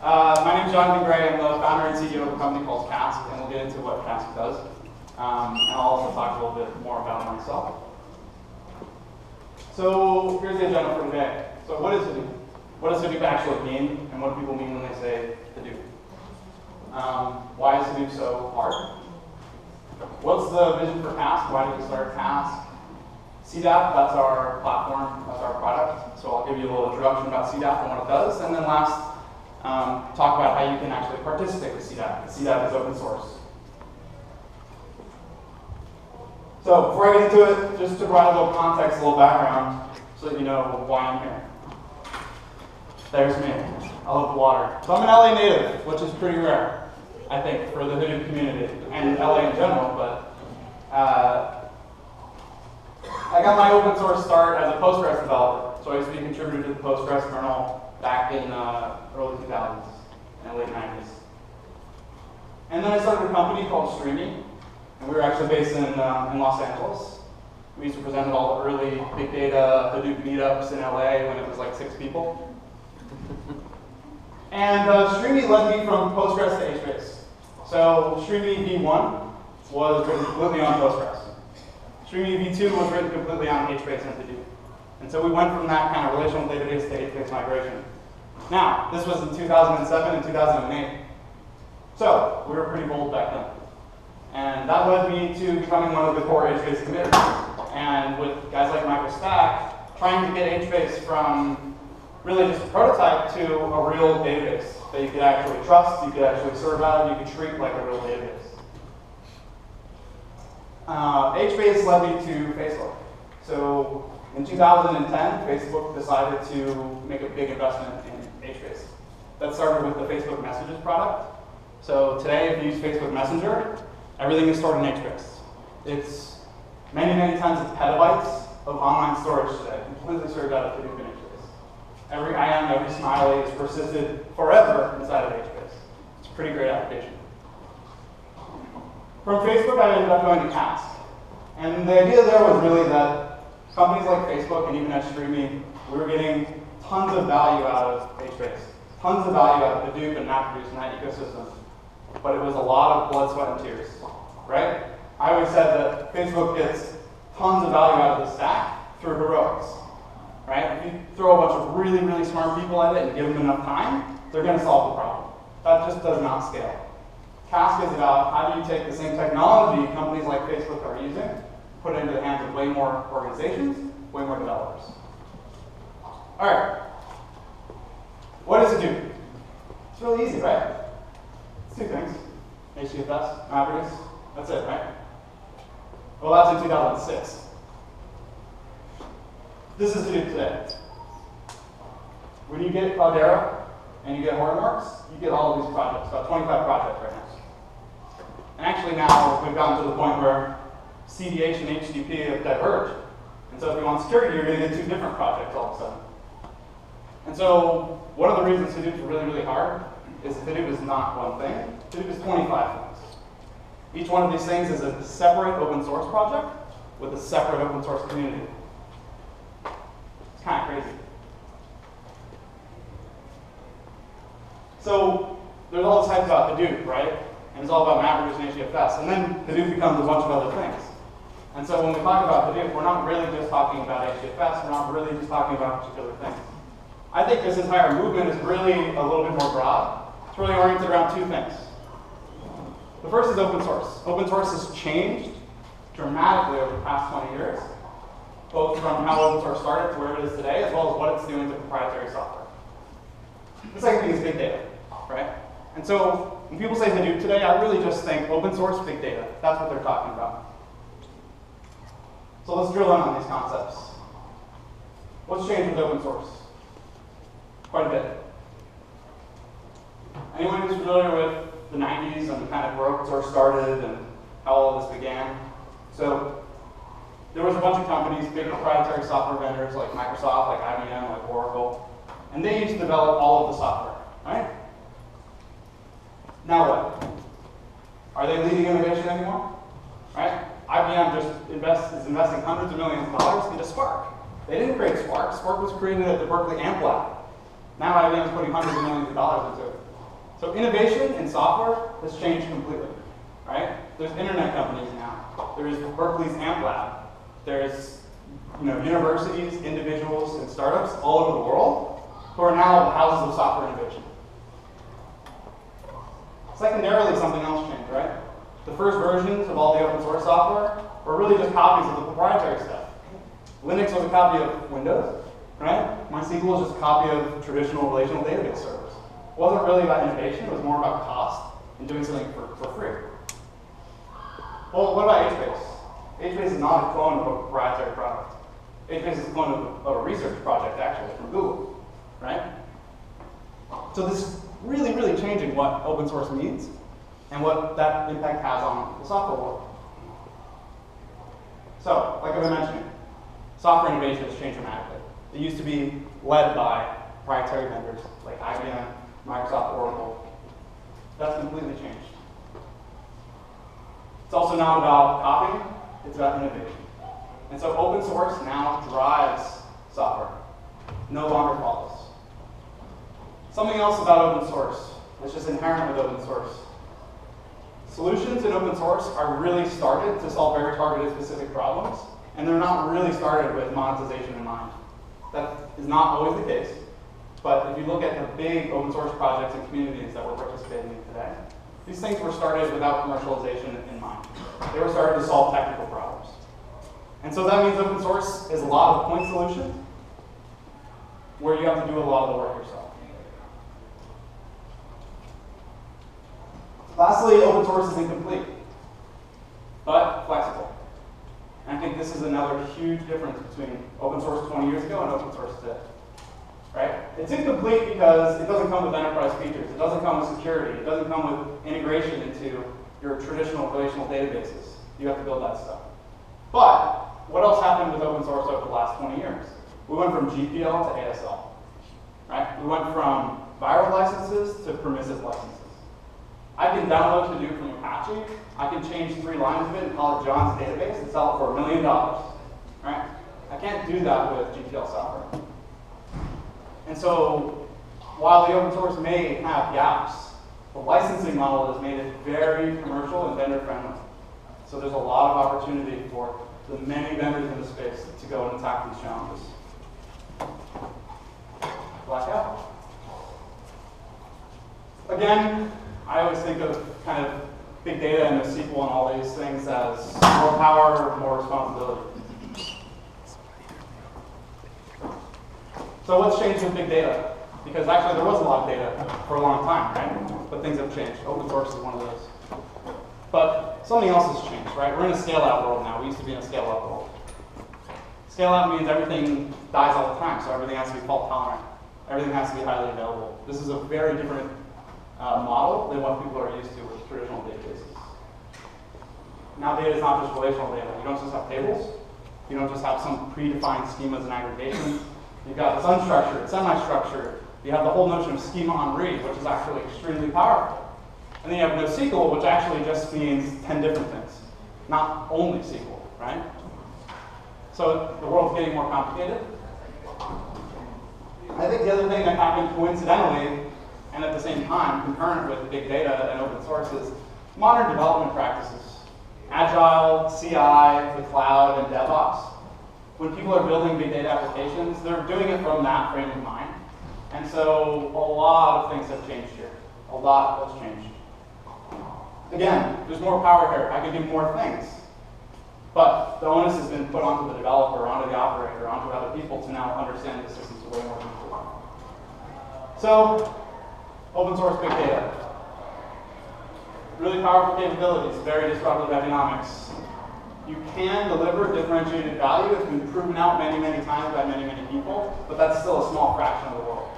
My name is Jonathan Gray. I'm the founder and CEO of a company called Cask, and we'll get into what Cask does. And I'll also talk a little bit more about myself. So here's the agenda for today. So what is Hadoop? What does Hadoop actually mean, and what do people mean when they say Hadoop? Why is Hadoop so hard? What's the vision for Cask? Why did we start Cask? CDAP, that's our platform, that's our product. So I'll give you a little introduction about CDAP and what it does. And then last, talk about how you can actually participate with CDAP. CDAP is open source. So before I get into it, just to provide a little context, a little background, so that you know why I'm here. There's me. I love the water. So I'm an LA native, which is pretty rare, I think, for the Hadoop community and LA in general. But I got my open source start as a Postgres developer. So I used to be a contributor to the Postgres kernel back in early 2000s and late 90s. And then I started a company called Streamy, and we were actually based in Los Angeles. We used to present at all the early big data Hadoop meetups in LA when it was like 6 people. And Streamy led me from Postgres to HBase. So Streamy v1 was written completely on Postgres. Streamy v2 was written completely on HBase and Hadoop. And so we went from that kind of relational database to HBase migration. Now, this was in 2007 and 2008. So we were pretty bold back then. And that led me to becoming one of the core HBase committers. And with guys like MicroStack, trying to get HBase from really just a prototype to a real database that you could actually trust, you could actually serve out, you could treat like a real database. HBase led me to Facebook. So in 2010, Facebook decided to make a big investment in HBase. That started with the Facebook Messages product. So today, if you use Facebook Messenger, everything is stored in HBase. It's many, many tens of petabytes of online storage today, completely served out of Hadoop in HBase. Every IM, every smiley is persisted forever inside of HBase. It's a pretty great application. From Facebook, I ended up going to Cask. And the idea there was really that companies like Facebook and even at Streamy, we were getting tons of value out of HBase, tons of value out of Hadoop and MapReduce and that ecosystem. But it was a lot of blood, sweat, and tears, right? I always said that Facebook gets tons of value out of the stack through heroics, right? If you throw a bunch of really, really smart people at it and give them enough time, they're going to solve the problem. That just does not scale. Cask is about how do you take the same technology companies like Facebook are using, put it into the hands of way more organizations, way more developers. All right. What does it do? It's really easy, right? It's 2 things. HDFS, MapReduce. That's it, right? Well, that's in 2006. This is Hadoop today. When you get Cloudera and you get Hortonworks, you get all of these projects, about 25 projects right now. And actually now we've gotten to the point where CDH and HTTP have diverged. And so if you want security, you're going to get 2 different projects all of a sudden. And so one of the reasons Hadoop is really, really hard is that Hadoop is not one thing. Hadoop is 25 things. Each one of these things is a separate open source project with a separate open source community. It's kind of crazy. So there's all this hype about Hadoop, right? And it's all about MapReduce and HDFS. And then Hadoop becomes a bunch of other things. And so when we talk about Hadoop, we're not really just talking about HDFS. We're not really just talking about particular things. I think this entire movement is really a little bit more broad. It's really oriented around 2 things. The first is open source. Open source has changed dramatically over the past 20 years, both from how open source started to where it is today, as well as what it's doing to proprietary software. The second thing is big data, right? And so when people say Hadoop today, I really just think open source, big data. That's what they're talking about. So let's drill in on these concepts. What's changed with open source? Quite a bit. Anyone who's familiar with the 90s and kind of where open source started and how all of this began? So there was a bunch of companies, big proprietary software vendors like Microsoft, like IBM, like Oracle, and they used to develop all of the software, right? Now what? Are they leading innovation anymore? Right? IBM just is investing hundreds of millions of dollars into Spark. They didn't create Spark. Spark was created at the Berkeley Amp Lab. Now IBM is putting hundreds of millions of dollars into it. So innovation in software has changed completely, right? There's internet companies now. There's Berkeley's AMP Lab. There's universities, individuals, and startups all over the world who are now houses of software innovation. Secondarily, something else changed, right? The first versions of all the open source software were really just copies of the proprietary stuff. Linux was a copy of Windows, right? MySQL was just a copy of traditional relational database servers. It wasn't really about innovation, it was more about cost and doing something for free. Well, what about HBase? HBase is not a clone of a proprietary product. HBase is a clone of a research project, actually, from Google, right? So this is really, really changing what open source means and what that impact has on the software world. So, like I've been mentioning, software innovation has changed dramatically. It used to be led by proprietary vendors like IBM, Microsoft, Oracle. That's completely changed. It's also not about copying, it's about innovation. And so open source now drives software, no longer follows. Something else about open source that's just inherent with open source. Solutions in open source are really started to solve very targeted specific problems, and they're not really started with monetization in mind. That is not always the case, but if you look at the big open source projects and communities that we're participating in today, these things were started without commercialization in mind. They were started to solve technical problems. And so that means open source is a lot of point solutions where you have to do a lot of the work yourself. Lastly, open source is incomplete, but flexible. And I think this is another huge difference between open source 20 years ago and open source today. Right? It's incomplete because it doesn't come with enterprise features. It doesn't come with security. It doesn't come with integration into your traditional relational databases. You have to build that stuff. But what else happened with open source over the last 20 years? We went from GPL to ASL. Right? We went from viral licenses to permissive licenses. I can download Hadoop from Apache. I can change 3 lines of it and call it John's database and sell it for $1 million. Right? I can't do that with GPL software. And so, while the open source may have gaps, the licensing model has made it very commercial and vendor-friendly. So there's a lot of opportunity for the many vendors in the space to go and attack these challenges. Blackout. Again, I always think of kind of big data and NoSQL and all these things as more power, more responsibility. So what's changed with big data? Because actually there was a lot of data for a long time, right? But things have changed. Open source is one of those. But something else has changed, right? We're in a scale-out world now. We used to be in a scale-up world. Scale-out means everything dies all the time, so everything has to be fault-tolerant. Everything has to be highly available. This is a very different model than what people are used to with traditional databases. Now data is not just relational data. You don't just have tables. You don't just have some predefined schemas and aggregations. You've got this unstructured, semi-structured. You have the whole notion of schema on read, which is actually extremely powerful. And then you have NoSQL, which actually just means 10 different things, not only SQL, right? So the world's getting more complicated. I think the other thing that happened coincidentally, and at the same time, concurrent with big data and open source, is modern development practices. Agile, CI, the cloud, and DevOps. When people are building big data applications, they're doing it from that frame of mind. And so a lot of things have changed here. A lot has changed. Again, there's more power here. I can do more things. But the onus has been put onto the developer, onto the operator, onto other people to now understand the systems way more deeply. So, open source big data. Really powerful capabilities, very disruptive economics. You can deliver differentiated value. It's been proven out many, many times by many, many people, but that's still a small fraction of the world.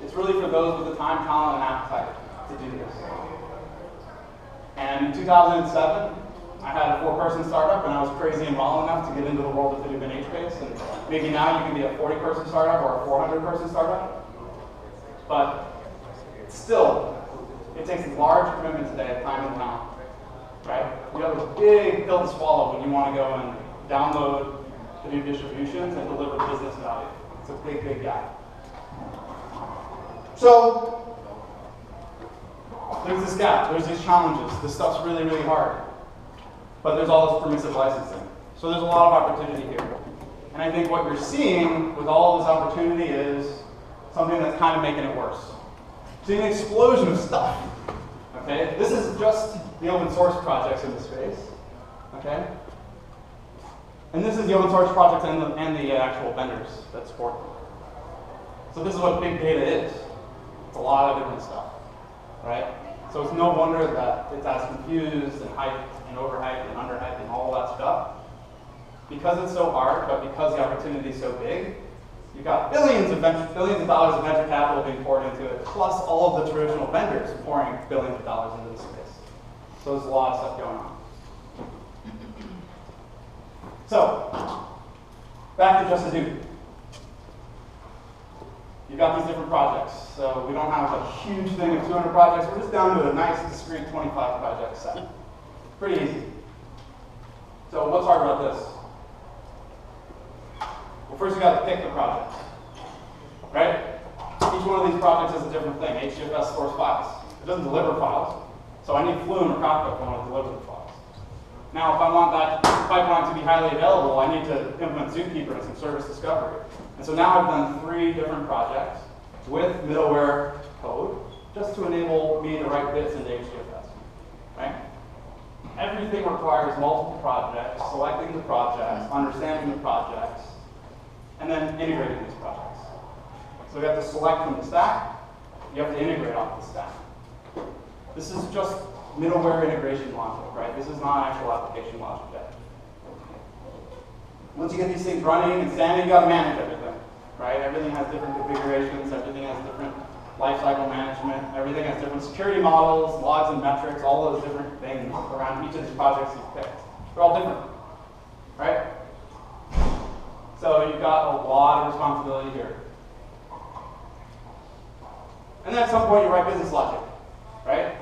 It's really for those with the time, talent, and appetite to do this. And in 2007, I had a 4-person startup, and I was crazy and wild enough to get into the world of Hadoop and HBase. And maybe now you can be a 40-person startup or a 400-person startup. But still, it takes large commitment today, time and talent. Right? You have a big pill to swallow when you want to go and download Hadoop distributions and deliver business value. It's a big, big gap. So, there's this gap, there's these challenges, this stuff's really, really hard. But there's all this permissive licensing. So there's a lot of opportunity here. And I think what you're seeing with all this opportunity is something that's kind of making it worse. Seeing an explosion of stuff. Okay? This is just the open source projects in the space. Okay? And this is the open source projects and the actual vendors that support them. So this is what big data is. It's a lot of different stuff. Right? So it's no wonder that it's as confused and hyped and overhyped and underhyped and all that stuff. Because it's so hard, but because the opportunity is so big, you've got billions of dollars of venture capital being poured into it, plus all of the traditional vendors pouring billions of dollars into the space. So there's a lot of stuff going on. So, back to just Hadoop. You've got these different projects. So we don't have a huge thing of 200 projects. We're just down to a nice, discrete 25 project set. Pretty easy. So what's hard about this? Well, first you got to pick the project, right? Each one of these projects is a different thing. HDFS stores files. It doesn't deliver files. So I need Flume or Kafka if I want to deliver the files. Now, if I want that pipeline to be highly available, I need to implement Zookeeper and some service discovery. And so now I've done 3 different projects with middleware code just to enable me to write bits into HDFS, right? Everything requires multiple projects, selecting the projects, understanding the projects, and then integrating these projects. So you have to select from the stack, you have to integrate off the stack. This is just middleware integration logic, right? This is not actual application logic yet. Once you get these things running and standing, you got to manage everything, right? Everything has different configurations, everything has different lifecycle management, everything has different security models, logs and metrics, all those different things around each of these projects you've picked. They're all different, right? So you've got a lot of responsibility here. And then at some point you write business logic, right?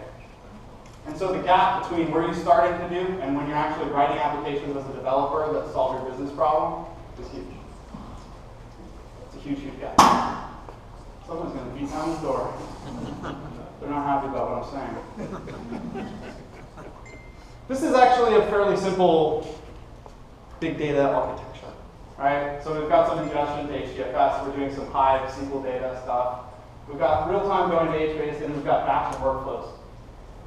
And so the gap between where you started to do and when you're actually writing applications as a developer that solve your business problem is huge. It's a huge, huge gap. Someone's going to beat down the door. They're not happy about what I'm saying. This is actually a fairly simple big data architecture, right? So we've got some ingestion to HDFS. We're doing some Hive SQL data stuff. We've got real-time going to HBase, and we've got batch workflows.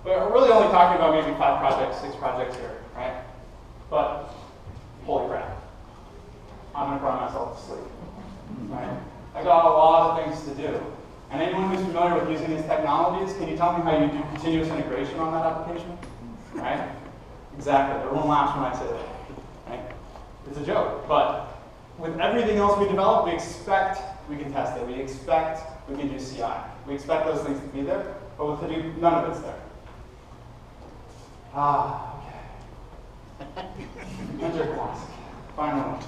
But we're really only talking about maybe 5 projects, 6 projects here, right? But holy crap, I'm going to cry myself to sleep, right? I got a lot of things to do. And anyone who's familiar with using these technologies, can you tell me how you do continuous integration on that application? Right? Exactly. Everyone laughs when I say that. Right? It's a joke. But with everything else we develop, we expect we can test it. We expect we can do CI. We expect those things to be there. But with Hadoop, none of it's there. Okay. Enter Cask. Finally.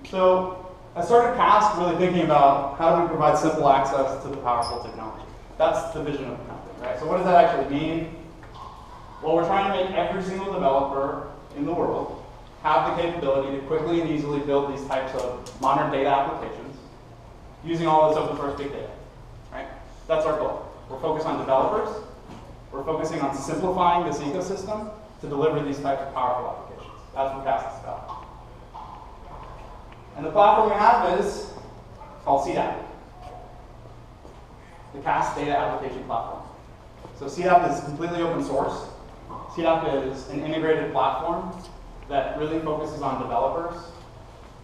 So I started Cask really thinking about how do we provide simple access to the powerful technology. That's the vision of the company, right? So what does that actually mean? Well, we're trying to make every single developer in the world have the capability to quickly and easily build these types of modern data applications using all this open source big data, right? That's our goal. We're focused on developers. We're focusing on simplifying this ecosystem to deliver these types of powerful applications. That's what Cask is about. And the platform we have is called CDAP, the Cask Data Application Platform. So CDAP is completely open source. CDAP is an integrated platform that really focuses on developers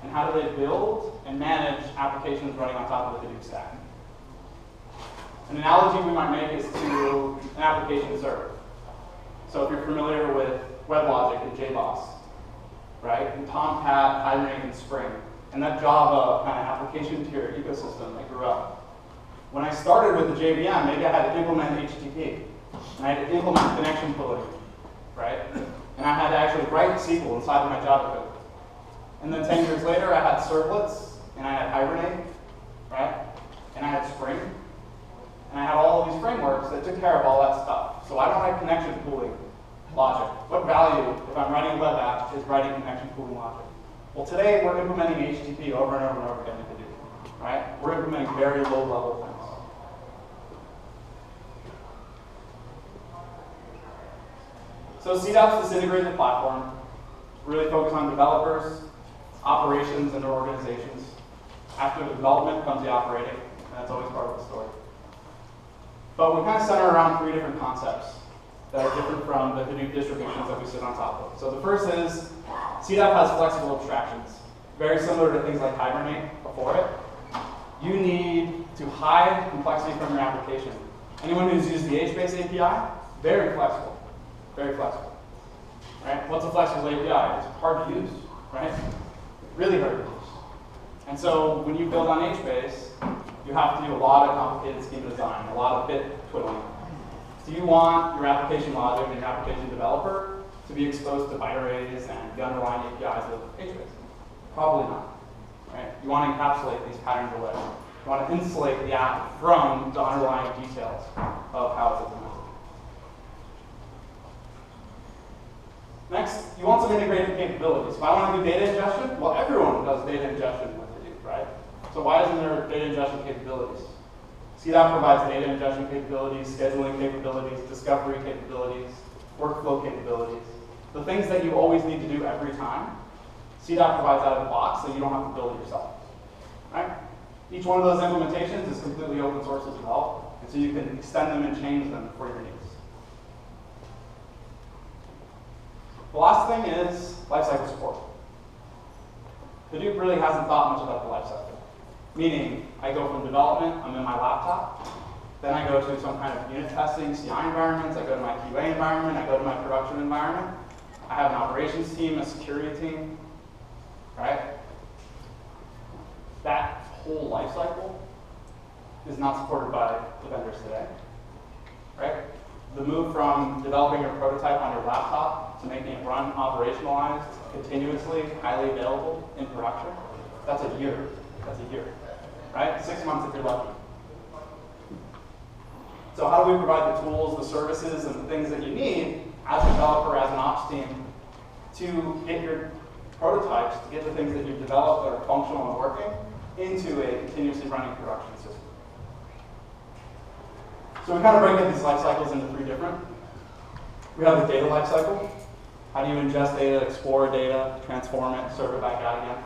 and how do they build and manage applications running on top of the Hadoop stack. An analogy we might make is to an application server. So if you're familiar with WebLogic and JBoss, right, and Tomcat, Hibernate, and Spring, and that Java kind of application tier ecosystem that grew up. When I started with the JVM, maybe I had to implement HTTP, and I had to implement connection pooling, right? And I had to actually write SQL inside of my Java code. And then 10 years later, I had servlets, and I had Hibernate, right? And I had Spring, and I had all of these frameworks that took care of all that stuff. So I don't have connection pooling logic. What value, if I'm writing a web app, is writing connection pooling logic? Well, today we're implementing HTTP over and over and over again to do, right? We're implementing very low-level things. So CDAP's this integrated platform, really focus on developers, operations, and their organizations. After the development comes the operating, and that's always part of the story. But we kind of center around 3 different concepts that are different from the Hadoop distributions that we sit on top of. So the first is CDAP has flexible abstractions, very similar to things like Hibernate before it. You need to hide complexity from your application. Anyone who's used the HBase API, very flexible, very flexible. Right? What's a flexible API? It's hard to use, right? Really hard to use. And so when you build on HBase, you have to do a lot of complicated schema design, a lot of bit twiddling. Do you want your application logic and your application developer to be exposed to byte arrays and the underlying APIs of HBase? Probably not. Right? You want to encapsulate these patterns away. You want to insulate the app from the underlying details of how it's implemented. Next, you want some integrated capabilities. If I want to do data ingestion, well, everyone does data ingestion with Hadoop, right? So why isn't there data ingestion capabilities? CDAP provides data ingestion capabilities, scheduling capabilities, discovery capabilities, workflow capabilities. The things that you always need to do every time, CDAP provides out of the box so you don't have to build it yourself, right? Each one of those implementations is completely open source as well, and so you can extend them and change them for your needs. The last thing is lifecycle support. Hadoop really hasn't thought much about the lifecycle. Meaning, I go from development, I'm in my laptop, then I go to some kind of unit testing, CI environments, I go to my QA environment, I go to my production environment. I have an operations team, a security team, right? That whole lifecycle is not supported by the vendors today, right? The move from developing your prototype on your laptop to making it run operationalized, continuously, highly available in production, that's a year. That's a year, right? 6 months if you're lucky. So how do we provide the tools, the services, and the things that you need as a developer, as an ops team, to get your prototypes, to get the things that you've developed that are functional and working into a continuously running production system? So we kind of break up these life cycles into 3 different. We have the data life cycle. How do you ingest data, explore data, transform it, serve it back out again?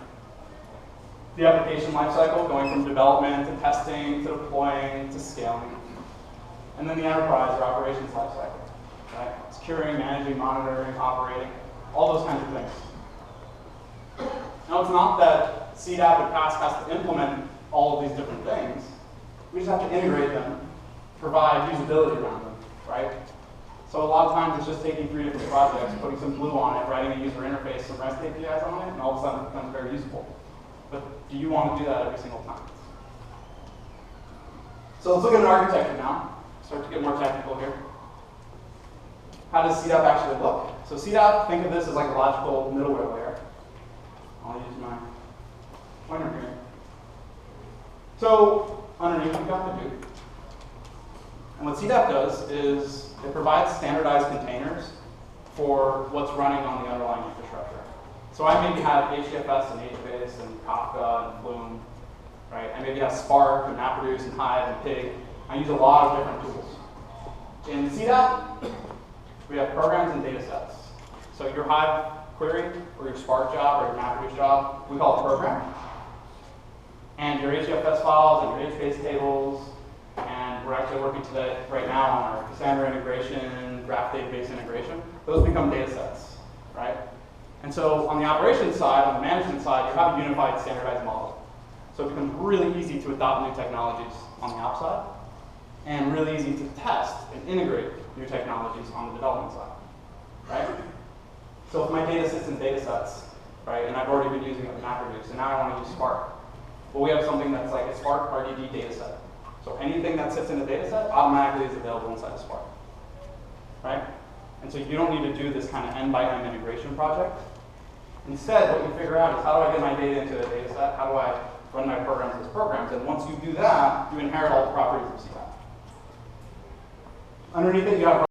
The application lifecycle, going from development to testing to deploying to scaling. And then the enterprise or operations lifecycle, right? Securing, managing, monitoring, operating, all those kinds of things. Now it's not that CDAP and Cask has to implement all of these different things. We just have to integrate them, provide usability around them, right? So a lot of times it's just taking 3 different projects, putting some glue on it, writing a user interface, some REST APIs on it, and all of a sudden it becomes very usable. But do you want to do that every single time? So let's look at an architecture now. Start to get more technical here. How does CDAP actually look? So CDAP, think of this as like a logical middleware layer. I'll use my pointer here. So underneath we've got Hadoop. And what CDAP does is it provides standardized containers for what's running on the underlying infrastructure. So I maybe have HDFS and HBase and Kafka and Flume, right? I maybe have Spark and MapReduce and Hive and Pig. I use a lot of different tools. In CDAP, we have programs and data sets. So your Hive query or your Spark job or your MapReduce job, we call it a program. And your HDFS files and your HBase tables, and we're actually working today, right now on our Cassandra integration, graph database integration. Those become data sets, right? And so on the operations side, on the management side, you have a unified standardized model. So it becomes really easy to adopt new technologies on the ops side, and really easy to test and integrate new technologies on the development side, right? So if my data sits in data sets, right, and I've already been using it with MapReduce, and now I want to use Spark. Well, we have something that's like a Spark RDD data set. So anything that sits in a data set automatically is available inside of Spark, right? And so you don't need to do this kind of end-by-end integration project. Instead, what you figure out is how do I get my data into a data set? How do I run my programs as programs? And once you do that, you inherit all the properties of CDAP. Underneath it, you have